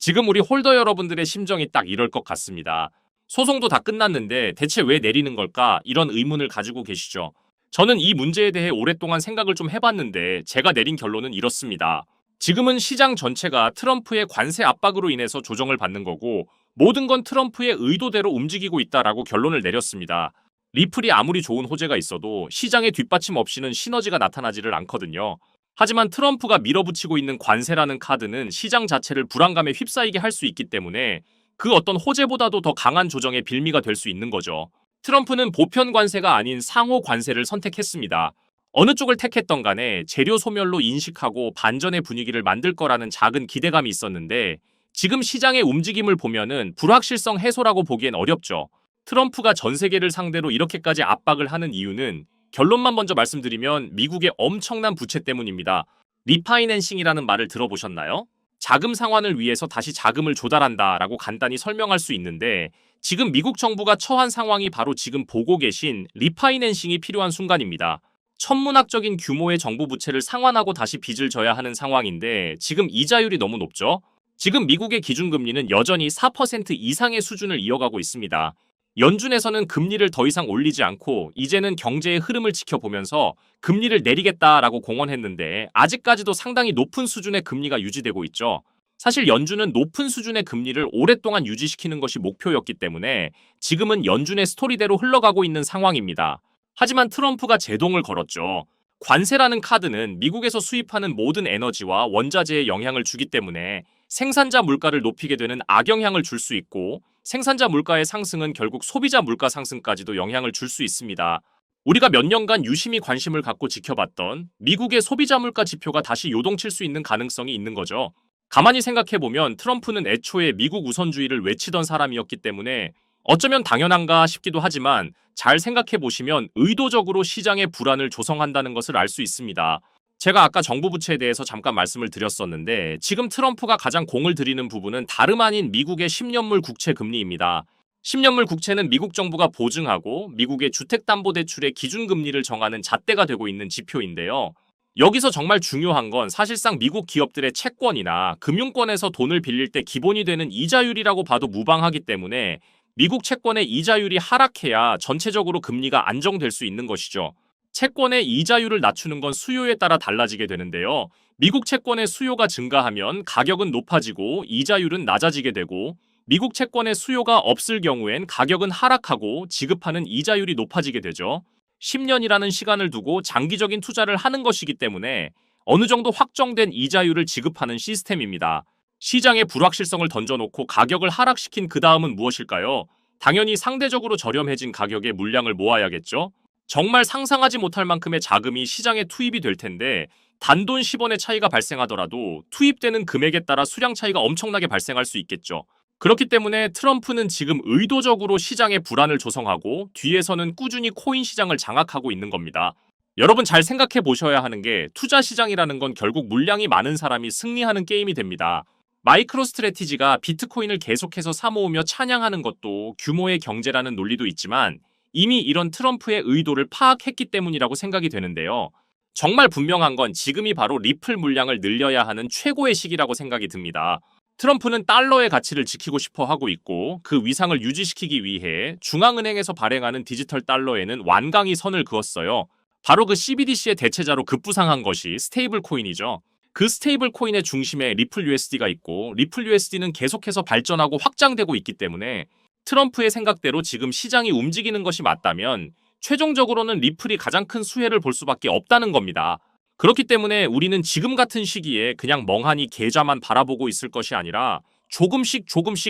지금 우리 홀더 여러분들의 심정이 딱 이럴 것 같습니다. 소송도 다 끝났는데 대체 왜 내리는 걸까? 이런 의문을 가지고 계시죠. 저는 이 문제에 대해 오랫동안 생각을 좀 해봤는데 제가 내린 결론은 이렇습니다. 지금은 시장 전체가 트럼프의 관세 압박으로 인해서 조정을 받는 거고 모든 건 트럼프의 의도대로 움직이고 있다라고 결론을 내렸습니다. 리플이 아무리 좋은 호재가 있어도 시장의 뒷받침 없이는 시너지가 나타나지를 않거든요. 하지만 트럼프가 밀어붙이고 있는 관세라는 카드는 시장 자체를 불안감에 휩싸이게 할 수 있기 때문에 그 어떤 호재보다도 더 강한 조정의 빌미가 될 수 있는 거죠. 트럼프는 보편 관세가 아닌 상호 관세를 선택했습니다. 어느 쪽을 택했던 간에 재료 소멸로 인식하고 반전의 분위기를 만들 거라는 작은 기대감이 있었는데 지금 시장의 움직임을 보면은 불확실성 해소라고 보기엔 어렵죠. 트럼프가 전 세계를 상대로 이렇게까지 압박을 하는 이유는 결론만 먼저 말씀드리면 미국의 엄청난 부채 때문입니다. 리파이낸싱이라는 말을 들어보셨나요? 자금 상환을 위해서 다시 자금을 조달한다라고 간단히 설명할 수 있는데 지금 미국 정부가 처한 상황이 바로 지금 보고 계신 리파이낸싱이 필요한 순간입니다. 천문학적인 규모의 정부 부채를 상환하고 다시 빚을 져야 하는 상황인데 지금 이자율이 너무 높죠? 지금 미국의 기준금리는 여전히 4% 이상의 수준을 이어가고 있습니다. 연준에서는 금리를 더 이상 올리지 않고 이제는 경제의 흐름을 지켜보면서 금리를 내리겠다라고 공언했는데 아직까지도 상당히 높은 수준의 금리가 유지되고 있죠. 사실 연준은 높은 수준의 금리를 오랫동안 유지시키는 것이 목표였기 때문에 지금은 연준의 스토리대로 흘러가고 있는 상황입니다. 하지만 트럼프가 제동을 걸었죠. 관세라는 카드는 미국에서 수입하는 모든 에너지와 원자재에 영향을 주기 때문에 생산자 물가를 높이게 되는 악영향을 줄 수 있고 생산자 물가의 상승은 결국 소비자 물가 상승까지도 영향을 줄 수 있습니다. 우리가 몇 년간 유심히 관심을 갖고 지켜봤던 미국의 소비자 물가 지표가 다시 요동칠 수 있는 가능성이 있는 거죠. 가만히 생각해보면 트럼프는 애초에 미국 우선주의를 외치던 사람이었기 때문에 어쩌면 당연한가 싶기도 하지만 잘 생각해보시면 의도적으로 시장의 불안을 조성한다는 것을 알 수 있습니다. 제가 아까 정부 부채에 대해서 잠깐 말씀을 드렸었는데 지금 트럼프가 가장 공을 들이는 부분은 다름 아닌 미국의 10년물 국채 금리입니다. 10년물 국채는 미국 정부가 보증하고 미국의 주택담보대출의 기준금리를 정하는 잣대가 되고 있는 지표인데요. 여기서 정말 중요한 건 사실상 미국 기업들의 채권이나 금융권에서 돈을 빌릴 때 기본이 되는 이자율이라고 봐도 무방하기 때문에 미국 채권의 이자율이 하락해야 전체적으로 금리가 안정될 수 있는 것이죠. 채권의 이자율을 낮추는 건 수요에 따라 달라지게 되는데요. 미국 채권의 수요가 증가하면 가격은 높아지고 이자율은 낮아지게 되고 미국 채권의 수요가 없을 경우엔 가격은 하락하고 지급하는 이자율이 높아지게 되죠. 10년이라는 시간을 두고 장기적인 투자를 하는 것이기 때문에 어느 정도 확정된 이자율을 지급하는 시스템입니다. 시장의 불확실성을 던져놓고 가격을 하락시킨 그 다음은 무엇일까요? 당연히 상대적으로 저렴해진 가격의 물량을 모아야겠죠? 정말 상상하지 못할 만큼의 자금이 시장에 투입이 될 텐데 단돈 10원의 차이가 발생하더라도 투입되는 금액에 따라 수량 차이가 엄청나게 발생할 수 있겠죠. 그렇기 때문에 트럼프는 지금 의도적으로 시장의 불안을 조성하고 뒤에서는 꾸준히 코인 시장을 장악하고 있는 겁니다. 여러분 잘 생각해 보셔야 하는 게 투자 시장이라는 건 결국 물량이 많은 사람이 승리하는 게임이 됩니다. 마이크로 스트래티지가 비트코인을 계속해서 사모으며 찬양하는 것도 규모의 경제라는 논리도 있지만 이미 이런 트럼프의 의도를 파악했기 때문이라고 생각이 되는데요. 정말 분명한 건 지금이 바로 리플 물량을 늘려야 하는 최고의 시기라고 생각이 듭니다. 트럼프는 달러의 가치를 지키고 싶어 하고 있고 그 위상을 유지시키기 위해 중앙은행에서 발행하는 디지털 달러에는 완강히 선을 그었어요. 바로 그 CBDC의 대체자로 급부상한 것이 스테이블 코인이죠. 그 스테이블 코인의 중심에 리플 USD가 있고 리플 USD는 계속해서 발전하고 확장되고 있기 때문에 트럼프의 생각대로 지금 시장이 움직이는 것이 맞다면 최종적으로는 리플이 가장 큰 수혜를 볼 수밖에 없다는 겁니다. 그렇기 때문에 우리는 지금 같은 시기에 그냥 멍하니 계좌만 바라보고 있을 것이 아니라 조금씩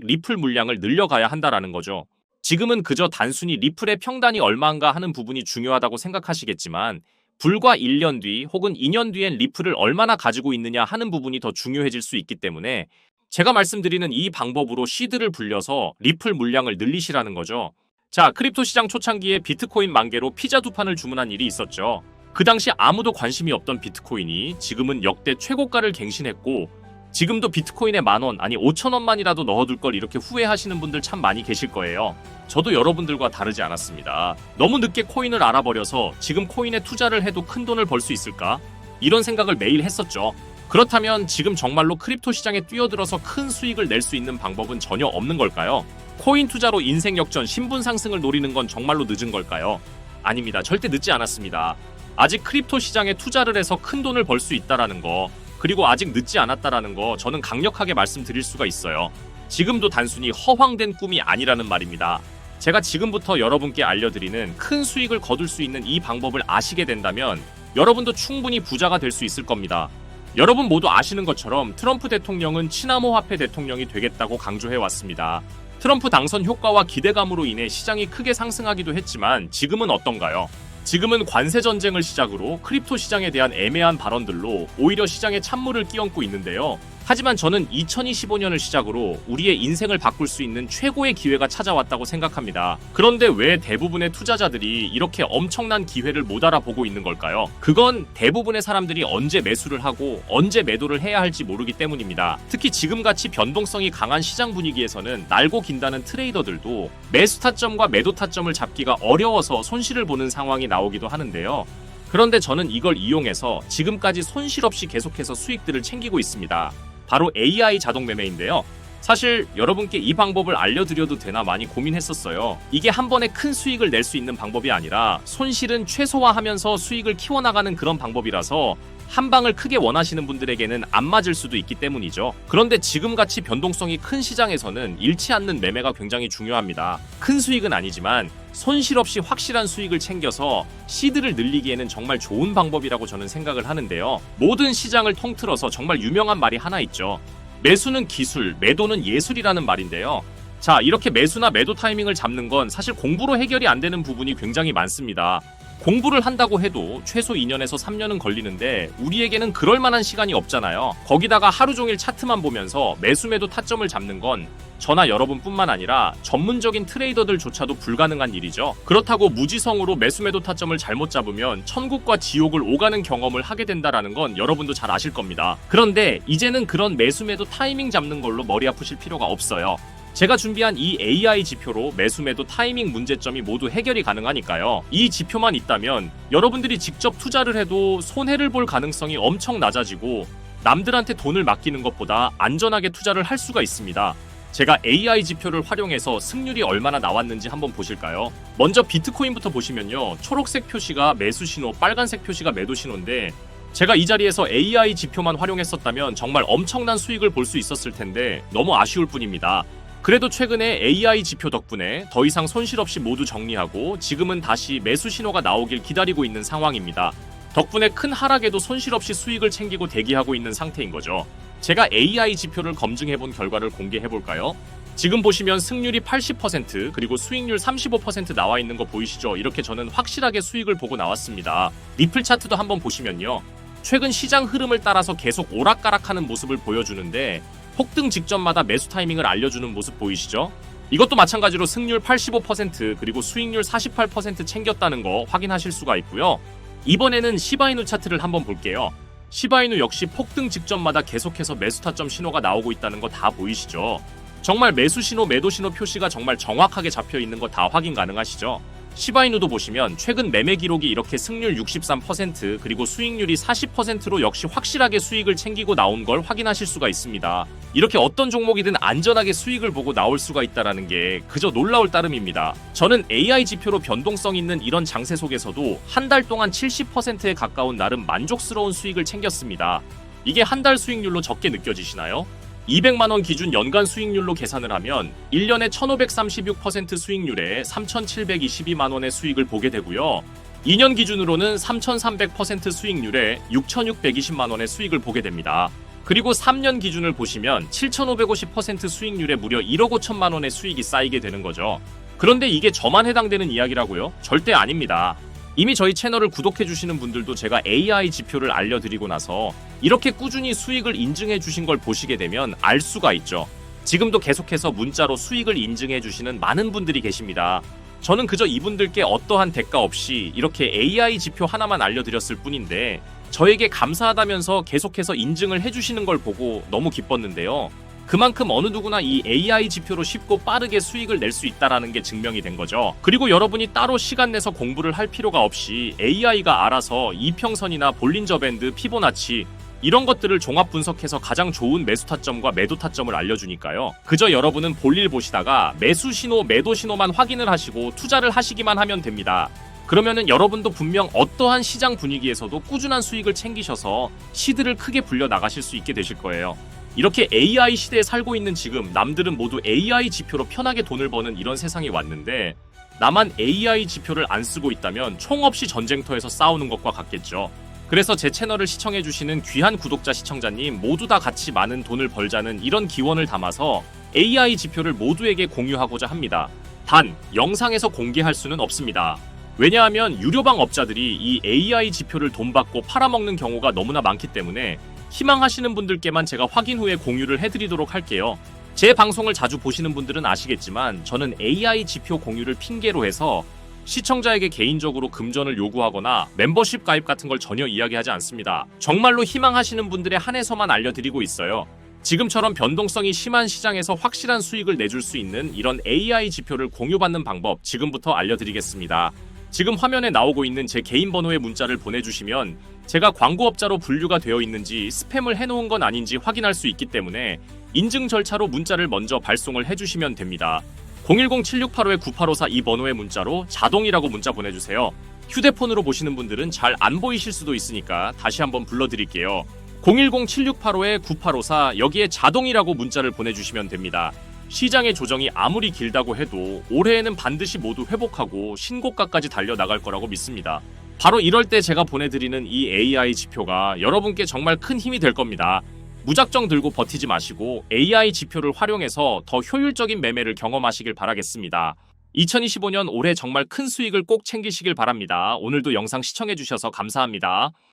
리플 물량을 늘려가야 한다라는 거죠. 지금은 그저 단순히 리플의 평단이 얼마인가 하는 부분이 중요하다고 생각하시겠지만 불과 1년 뒤 혹은 2년 뒤엔 리플을 얼마나 가지고 있느냐 하는 부분이 더 중요해질 수 있기 때문에 제가 말씀드리는 이 방법으로 시드를 불려서 리플 물량을 늘리시라는 거죠. 자, 크립토 시장 초창기에 비트코인 만개로 피자 2판을 주문한 일이 있었죠. 그 당시 아무도 관심이 없던 비트코인이 지금은 역대 최고가를 갱신했고 지금도 비트코인에 10,000원 아니 5,000원만이라도 넣어둘 걸 이렇게 후회하시는 분들 참 많이 계실 거예요. 저도 여러분들과 다르지 않았습니다. 너무 늦게 코인을 알아버려서 지금 코인에 투자를 해도 큰 돈을 벌 수 있을까? 이런 생각을 매일 했었죠. 그렇다면 지금 정말로 크립토 시장에 뛰어들어서 큰 수익을 낼 수 있는 방법은 전혀 없는 걸까요? 코인 투자로 인생 역전, 신분 상승을 노리는 건 정말로 늦은 걸까요? 아닙니다. 절대 늦지 않았습니다. 아직 크립토 시장에 투자를 해서 큰 돈을 벌 수 있다라는 거, 그리고 아직 늦지 않았다라는 거 저는 강력하게 말씀드릴 수가 있어요. 지금도 단순히 허황된 꿈이 아니라는 말입니다. 제가 지금부터 여러분께 알려드리는 큰 수익을 거둘 수 있는 이 방법을 아시게 된다면 여러분도 충분히 부자가 될 수 있을 겁니다. 여러분 모두 아시는 것처럼 트럼프 대통령은 친암호화폐 대통령이 되겠다고 강조해왔습니다. 트럼프 당선 효과와 기대감으로 인해 시장이 크게 상승하기도 했지만 지금은 어떤가요? 지금은 관세 전쟁을 시작으로 크립토 시장에 대한 애매한 발언들로 오히려 시장에 찬물을 끼얹고 있는데요. 하지만 저는 2025년을 시작으로 우리의 인생을 바꿀 수 있는 최고의 기회가 찾아왔다고 생각합니다. 그런데 왜 대부분의 투자자들이 이렇게 엄청난 기회를 못 알아보고 있는 걸까요? 그건 대부분의 사람들이 언제 매수를 하고 언제 매도를 해야 할지 모르기 때문입니다. 특히 지금같이 변동성이 강한 시장 분위기에서는 날고 긴다는 트레이더들도 매수 타점과 매도 타점을 잡기가 어려워서 손실을 보는 상황이 나오기도 하는데요. 그런데 저는 이걸 이용해서 지금까지 손실 없이 계속해서 수익들을 챙기고 있습니다. 바로 AI 자동 매매인데요. 사실 여러분께 이 방법을 알려드려도 되나 많이 고민했었어요. 이게 한 번에 큰 수익을 낼 수 있는 방법이 아니라 손실은 최소화하면서 수익을 키워나가는 그런 방법이라서 한 방을 크게 원하시는 분들에게는 안 맞을 수도 있기 때문이죠. 그런데 지금같이 변동성이 큰 시장에서는 잃지 않는 매매가 굉장히 중요합니다. 큰 수익은 아니지만 손실 없이 확실한 수익을 챙겨서 시드를 늘리기에는 정말 좋은 방법이라고 저는 생각을 하는데요. 모든 시장을 통틀어서 정말 유명한 말이 하나 있죠. 매수는 기술, 매도는 예술이라는 말인데요. 자, 이렇게 매수나 매도 타이밍을 잡는 건 사실 공부로 해결이 안 되는 부분이 굉장히 많습니다. 공부를 한다고 해도 최소 2년에서 3년은 걸리는데 우리에게는 그럴 만한 시간이 없잖아요. 거기다가 하루 종일 차트만 보면서 매수 매도 타점을 잡는 건 저나 여러분뿐만 아니라 전문적인 트레이더들조차도 불가능한 일이죠. 그렇다고 무지성으로 매수 매도 타점을 잘못 잡으면 천국과 지옥을 오가는 경험을 하게 된다라는 건 여러분도 잘 아실 겁니다. 그런데 이제는 그런 매수 매도 타이밍 잡는 걸로 머리 아프실 필요가 없어요. 제가 준비한 이 AI 지표로 매수 매도 타이밍 문제점이 모두 해결이 가능하니까요. 이 지표만 있다면 여러분들이 직접 투자를 해도 손해를 볼 가능성이 엄청 낮아지고 남들한테 돈을 맡기는 것보다 안전하게 투자를 할 수가 있습니다. 제가 AI 지표를 활용해서 승률이 얼마나 나왔는지 한번 보실까요? 먼저 비트코인부터 보시면요. 초록색 표시가 매수 신호, 빨간색 표시가 매도 신호인데 제가 이 자리에서 AI 지표만 활용했었다면 정말 엄청난 수익을 볼 수 있었을 텐데 너무 아쉬울 뿐입니다. 그래도 최근에 AI 지표 덕분에 더 이상 손실 없이 모두 정리하고 지금은 다시 매수 신호가 나오길 기다리고 있는 상황입니다. 덕분에 큰 하락에도 손실 없이 수익을 챙기고 대기하고 있는 상태인 거죠. 제가 AI 지표를 검증해본 결과를 공개해볼까요? 지금 보시면 승률이 80% 그리고 수익률 35% 나와 있는 거 보이시죠? 이렇게 저는 확실하게 수익을 보고 나왔습니다. 리플 차트도 한번 보시면요. 최근 시장 흐름을 따라서 계속 오락가락하는 모습을 보여주는데 폭등 직전마다 매수 타이밍을 알려주는 모습 보이시죠? 이것도 마찬가지로 승률 85% 그리고 수익률 48% 챙겼다는 거 확인하실 수가 있고요. 이번에는 시바이누 차트를 한번 볼게요. 시바이누 역시 폭등 직전마다 계속해서 매수 타점 신호가 나오고 있다는 거 다 보이시죠? 정말 매수 신호, 매도 신호 표시가 정말 정확하게 잡혀 있는 거 다 확인 가능하시죠? 시바이누도 보시면 최근 매매 기록이 이렇게 승률 63% 그리고 수익률이 40%로 역시 확실하게 수익을 챙기고 나온 걸 확인하실 수가 있습니다. 이렇게 어떤 종목이든 안전하게 수익을 보고 나올 수가 있다는 게 그저 놀라울 따름입니다. 저는 AI 지표로 변동성 있는 이런 장세 속에서도 한 달 동안 70%에 가까운 나름 만족스러운 수익을 챙겼습니다. 이게 한 달 수익률로 적게 느껴지시나요? 200만원 기준 연간 수익률로 계산을 하면 1년에 1536% 수익률에 3722만원의 수익을 보게 되고요. 2년 기준으로는 3300% 수익률에 6620만원의 수익을 보게 됩니다. 그리고 3년 기준을 보시면 7550% 수익률에 무려 1억 5천만원의 수익이 쌓이게 되는 거죠. 그런데 이게 저만 해당되는 이야기라고요? 절대 아닙니다. 이미 저희 채널을 구독해주시는 분들도 제가 AI 지표를 알려드리고 나서 이렇게 꾸준히 수익을 인증해 주신 걸 보시게 되면 알 수가 있죠. 지금도 계속해서 문자로 수익을 인증해 주시는 많은 분들이 계십니다. 저는 그저 이분들께 어떠한 대가 없이 이렇게 AI 지표 하나만 알려드렸을 뿐인데 저에게 감사하다면서 계속해서 인증을 해주시는 걸 보고 너무 기뻤는데요. 그만큼 어느 누구나 이 AI 지표로 쉽고 빠르게 수익을 낼 수 있다는 게 증명이 된 거죠. 그리고 여러분이 따로 시간 내서 공부를 할 필요가 없이 AI가 알아서 이평선이나 볼린저 밴드, 피보나치 이런 것들을 종합 분석해서 가장 좋은 매수 타점과 매도 타점을 알려주니까요. 그저 여러분은 볼일 보시다가 매수 신호, 매도 신호만 확인을 하시고 투자를 하시기만 하면 됩니다. 그러면은 여러분도 분명 어떠한 시장 분위기에서도 꾸준한 수익을 챙기셔서 시드를 크게 불려 나가실 수 있게 되실 거예요. 이렇게 AI 시대에 살고 있는 지금 남들은 모두 AI 지표로 편하게 돈을 버는 이런 세상이 왔는데 나만 AI 지표를 안 쓰고 있다면 총 없이 전쟁터에서 싸우는 것과 같겠죠. 그래서 제 채널을 시청해주시는 귀한 구독자 시청자님 모두 다 같이 많은 돈을 벌자는 이런 기원을 담아서 AI 지표를 모두에게 공유하고자 합니다. 단, 영상에서 공개할 수는 없습니다. 왜냐하면 유료방 업자들이 이 AI 지표를 돈 받고 팔아먹는 경우가 너무나 많기 때문에 희망하시는 분들께만 제가 확인 후에 공유를 해드리도록 할게요. 제 방송을 자주 보시는 분들은 아시겠지만 저는 AI 지표 공유를 핑계로 해서 시청자에게 개인적으로 금전을 요구하거나 멤버십 가입 같은 걸 전혀 이야기하지 않습니다. 정말로 희망하시는 분들에 한해서만 알려드리고 있어요. 지금처럼 변동성이 심한 시장에서 확실한 수익을 내줄 수 있는 이런 AI 지표를 공유받는 방법 지금부터 알려드리겠습니다. 지금 화면에 나오고 있는 제 개인 번호의 문자를 보내주시면 제가 광고업자로 분류가 되어 있는지 스팸을 해놓은 건 아닌지 확인할 수 있기 때문에 인증 절차로 문자를 먼저 발송을 해주시면 됩니다. 010-7685-9854 이 번호의 문자로 자동이라고 문자 보내주세요. 휴대폰으로 보시는 분들은 잘 안 보이실 수도 있으니까 다시 한번 불러드릴게요. 010-7685-9854 여기에 자동이라고 문자를 보내주시면 됩니다. 시장의 조정이 아무리 길다고 해도 올해에는 반드시 모두 회복하고 신고가까지 달려나갈 거라고 믿습니다. 바로 이럴 때 제가 보내드리는 이 AI 지표가 여러분께 정말 큰 힘이 될 겁니다. 무작정 들고 버티지 마시고 AI 지표를 활용해서 더 효율적인 매매를 경험하시길 바라겠습니다. 2025년 올해 정말 큰 수익을 꼭 챙기시길 바랍니다. 오늘도 영상 시청해주셔서 감사합니다.